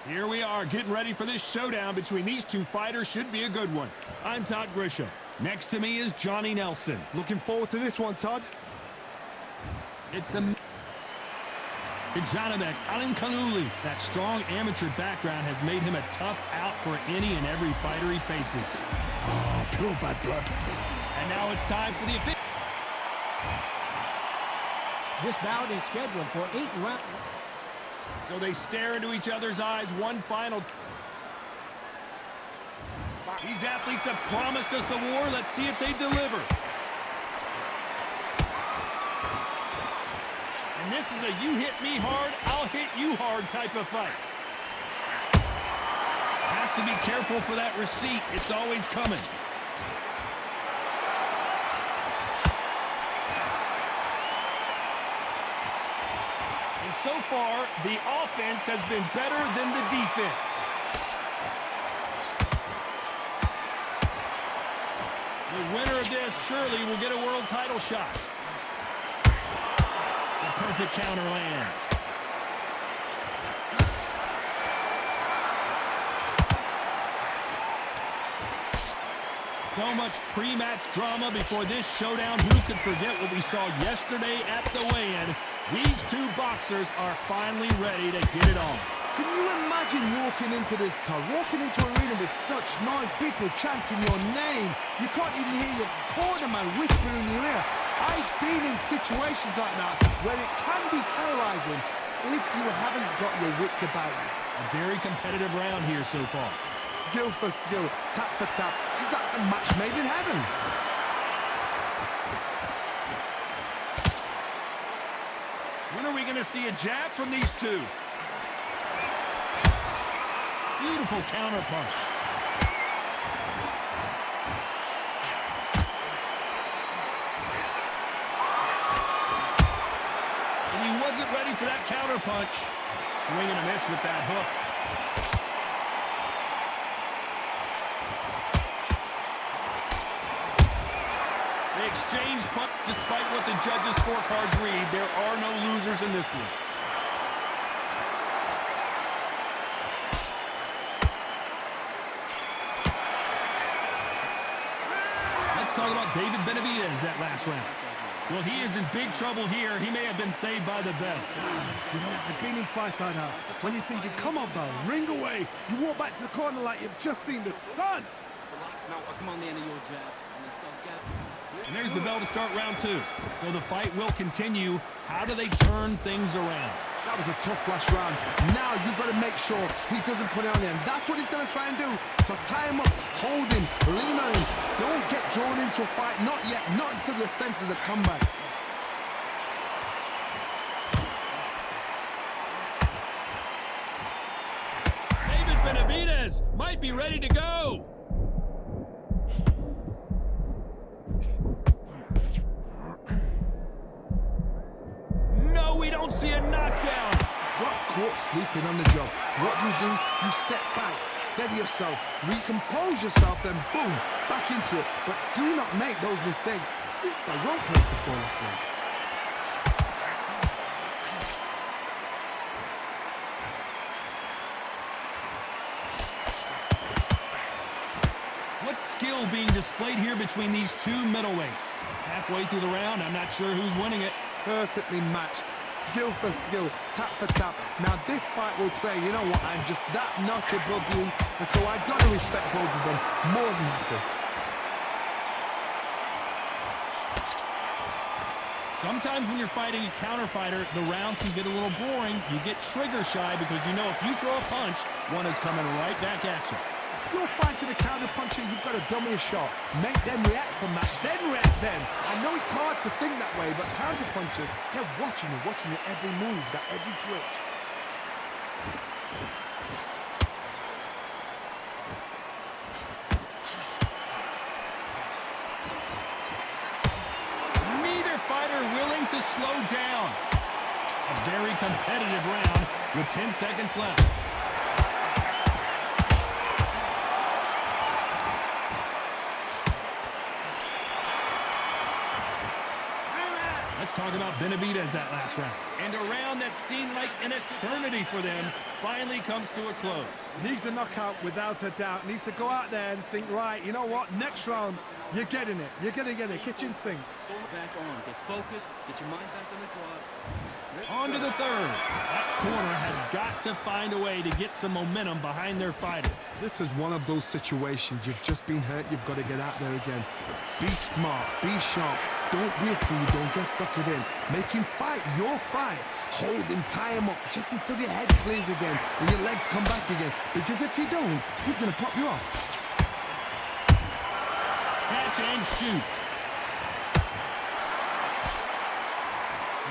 Here we are, getting ready for this showdown between these two fighters. Should be a good one. I'm Todd Grisham. Next to me is Johnny Nelson. Looking forward to this one, Todd. It's Janibek, Almkhanuly. That strong amateur background has made him a tough out for any and every fighter he faces. Oh, pure bad blood. And now it's time for the official. This bout is scheduled for 8 rounds. So they stare into each other's eyes. One final. These athletes have promised us a war. Let's see if they deliver. And this is a you hit me hard, I'll hit you hard type of fight. Has to be careful for that receipt. It's always coming. And so far, the offense has been better than the defense. The winner of this surely will get a world title shot. The perfect counter lands. So much pre-match drama before this showdown. Who could forget what we saw yesterday at the weigh-in? These two boxers are finally ready to get it on. Can you imagine walking into this, Todd? Walking into an arena with such noise, people chanting your name. You can't even hear your cornerman whispering in your ear. I've been in situations like that where it can be terrorizing if you haven't got your wits about you. A very competitive round here so far. Skill for skill, tap for tap, just like a match made in heaven. When are we going to see a jab from these two? Beautiful counter punch. And he wasn't ready for that counter punch. Swing and a miss with that hook. They exchange punch. Despite what the judges' scorecards read, there are no losers in this one. Let's talk about David Benavidez that last round. Well, he is in big trouble here. He may have been saved by the bell. You know, I've been in fights like that. When you're thinking, come on, bell, ring away. You walk back to the corner like you've just seen the sun. Relax now. Come on the end of your jab. And there's the bell to start round two. So the fight will continue. How do they turn things around? That was a tough last round. Now you've got to make sure he doesn't put it on him. That's what he's going to try and do. So tie him up, hold him, lean on him. Don't get drawn into a fight. Not yet. Not until the senses have come back. David Benavidez might be ready to go. No, we don't see a knockdown. Got caught sleeping on the job. What you do, you step back, steady yourself, recompose yourself, then boom, back into it. But do not make those mistakes. This is the wrong place to fall asleep. What skill being displayed here between these two middleweights? Halfway through the round, I'm not sure who's winning it. Perfectly matched, skill for skill, tap for tap. Now this fight will say, you know what, I'm just that notch above you, and so I've got to respect both of them more than happy. Sometimes when you're fighting a counter fighter, the rounds can get a little boring. You get trigger shy because you know if you throw a punch, one is coming right back at you. You're fighting a counter puncher, you've got to dummy a shot. Make them react from that, then react then. I know it's hard to think that way, but counter punchers, they're watching you every move, that every twitch. Neither fighter willing to slow down. A very competitive round with 10 seconds left. Let's talk about about Benavidez that last round? And a round that seemed like an eternity for them finally comes to a close. Needs a knockout without a doubt. Needs to go out there and think, right, you know what, next round, you're getting it. You're going to get it. Kitchen sink. Back on. Get focused. Get your mind back on the drive. On to the third. That corner has got to find a way to get some momentum behind their fighter. This is one of those situations. You've just been hurt. You've got to get out there again. Be smart. Be sharp. Don't be a fool. Don't get suckered in. Make him fight your fight. Hold him, tie him up just until your head clears again and your legs come back again. Because if you don't, he's going to pop you off. Catch and shoot.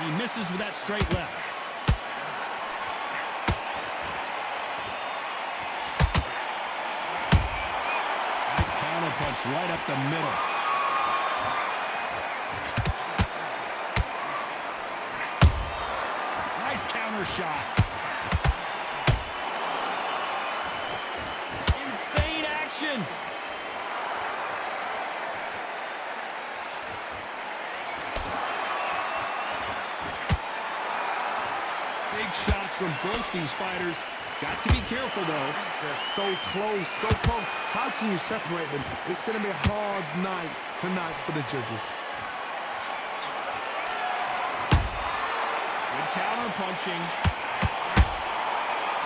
He misses with that straight left. Nice counter punch right up the middle. Nice counter shot. Insane action. Big shots from both these fighters. Got to be careful, though. They're so close, so close. How can you separate them? It's going to be a hard night tonight for the judges. Good counter punching.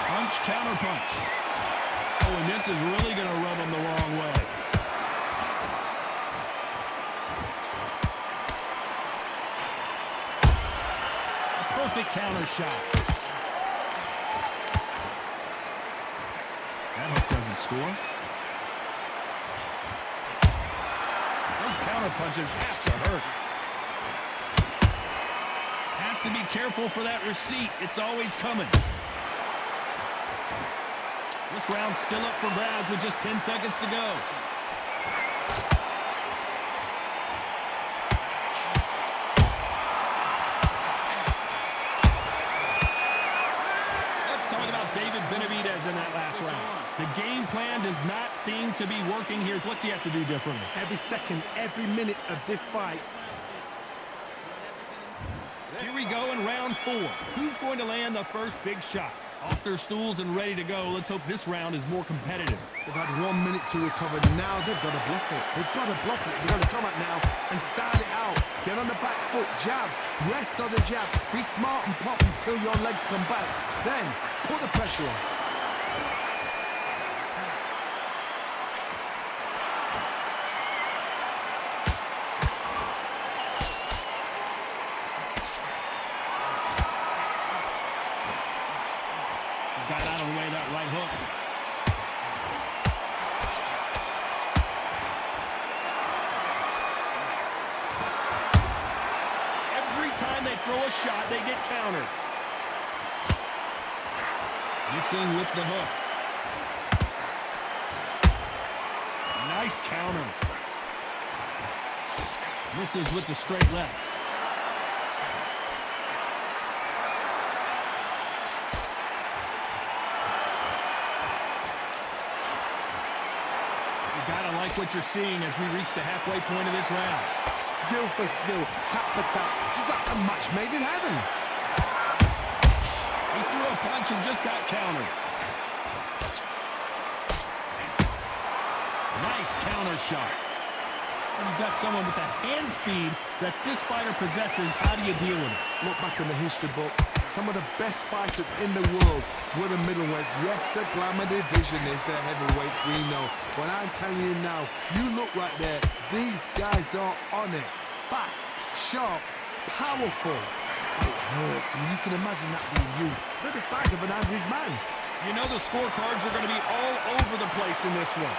Punch, counter punch. Oh, and this is really going to rub him the wrong way. A perfect counter shot. That hook doesn't score. Those counter punches have to hurt. Has to be careful for that receipt. It's always coming. This round's still up for grabs with just 10 seconds to go. Let's talk about David Benavidez in that last round. The game plan does not seem to be working here. What's he have to do differently? Every second, every minute of this fight. Here we go in round 4. Who's going to land the first big shot? Off their stools and ready to go. Let's hope this round is more competitive. They've had 1 minute to recover. Now they've got to bluff it. They've got to bluff it. They've got to come out now and style it out. Get on the back foot, jab, rest on the jab. Be smart and pop until your legs come back. Then put the pressure on. Got out of the way of that right hook. Every time they throw a shot, they get countered. Missing with the hook. Nice counter. Misses with the straight left. Gotta like what you're seeing as we reach the halfway point of this round. Skill for skill, tap for tap. Just like a match made in heaven. He threw a punch and just got countered. Nice counter shot. And you've got someone with the hand speed that this fighter possesses. How do you deal with it? Look back in the history book. Some of the best fighters in the world were the middleweights. Yes, the glamour division is the heavyweights, we know. But I'm telling you now, you look right there. These guys are on it. Fast, sharp, powerful. It hurts. I mean, you can imagine that being you. They're the size of an average man. You know the scorecards are going to be all over the place in this one.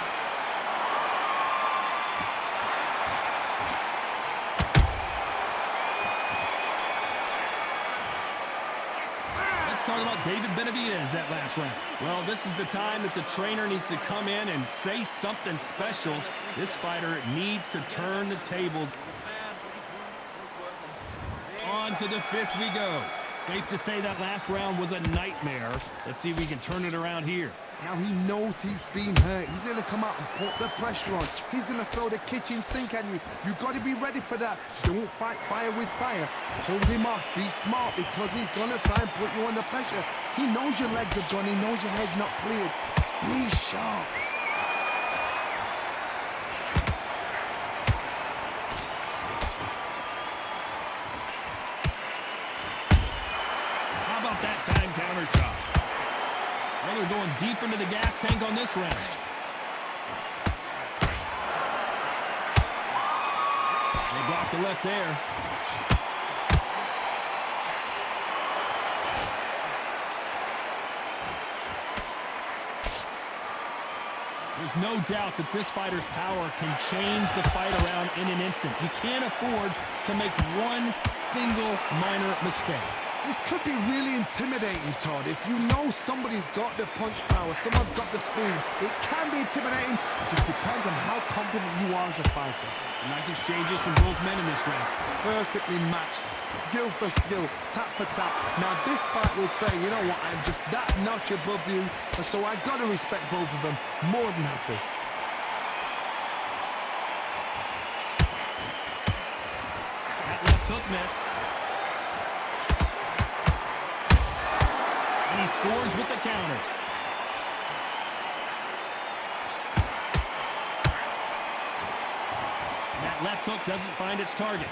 Talk about David Benavidez that last round. Well, this is the time that the trainer needs to come in and say something special. This fighter needs to turn the tables. On to the 5th we go. Safe to say that last round was a nightmare. Let's see if we can turn it around here. Now he knows he's been hurt. He's going to come out and put the pressure on. He's going to throw the kitchen sink at you. You've got to be ready for that. Don't fight fire with fire. Hold him off. Be smart because he's going to try and put you under pressure. He knows your legs are gone. He knows your head's not cleared. Be sharp. How about that time counter shot? Well, they're going deep into the gas tank on this round. They blocked the left there. There's no doubt that this fighter's power can change the fight around in an instant. You can't afford to make one single minor mistake. This could be really intimidating, Todd. If you know somebody's got the punch power, someone's got the speed, it can be intimidating. It just depends on how confident you are as a fighter. Nice exchanges from both men in this round. Perfectly matched, skill for skill, tap for tap. Now this fight will say, you know what, I'm just that notch above you, and so I've got to respect both of them. More than happy. That left hook missed. And he scores with the counter. That left hook doesn't find its target.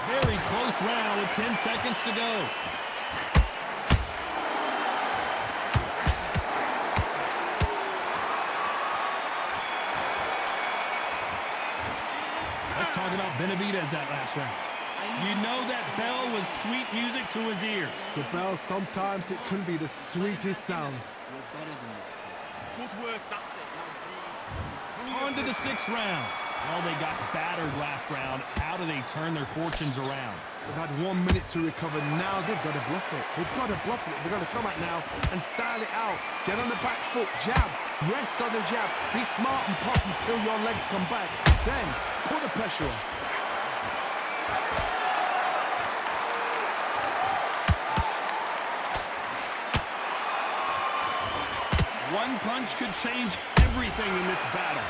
Very close round with 10 seconds to go. Let's talk about Benavidez that last round. You know that bell was sweet music to his ears. The bell, sometimes it can be the sweetest sound. You're better than this, kid. Good work, that's it. On to the sixth round. Well, they got battered last round. How do they turn their fortunes around? They've had 1 minute to recover. Now they've got to bluff it. They've got to bluff it. They've got to come out now and style it out. Get on the back foot, jab, rest on the jab. Be smart and pop until your legs come back. Then put the pressure on. One punch could change everything in this battle.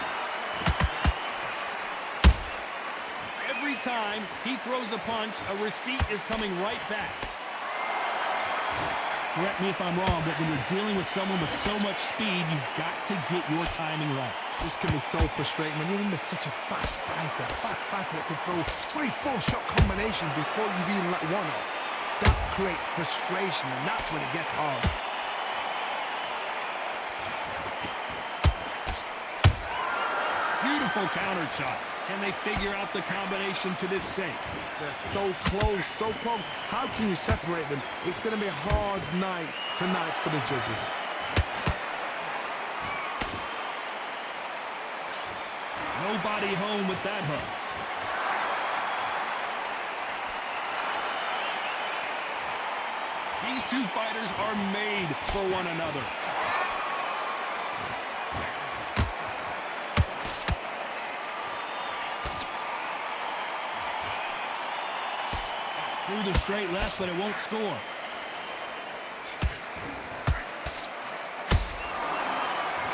Every time he throws a punch, a receipt is coming right back. Correct me if I'm wrong, but when you're dealing with someone with so much speed, you've got to get your timing right. This can be so frustrating when you're in such a fast fighter that can throw 3-4 shot combinations before you've even let one off. That creates frustration, and that's when it gets hard. Beautiful counter shot. Can they figure out the combination to this safe? They're so close, so close. How can you separate them? It's going to be a hard night tonight for the judges. Nobody home with that hook. These two fighters are made for one another. Through the straight left, but it won't score.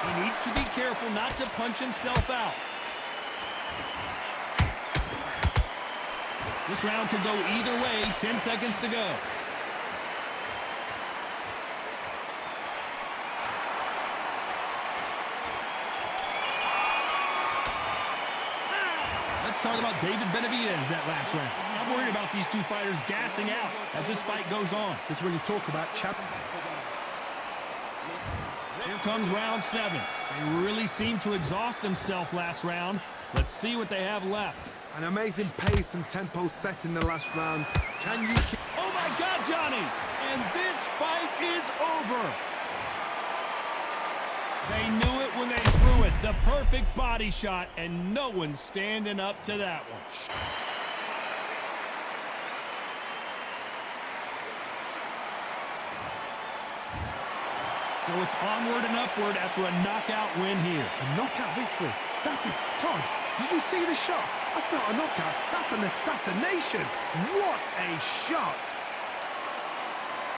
He needs to be careful not to punch himself out. This round could go either way. 10 seconds to go. Let's talk about David Benavidez that last round. I'm worried about these two fighters gassing out as this fight goes on. This is when you talk about champion. Here comes round 7. They really seemed to exhaust themselves last round. Let's see what they have left. An amazing pace and tempo set in the last round. Can you keep... Oh my God, Johnny! And this fight is over. They knew it when they threw it. The perfect body shot, and no one's standing up to that one. So it's onward and upward after a knockout win here. A knockout victory. That is... Todd, did you see the shot? That's not a knockout, that's an assassination. What a shot.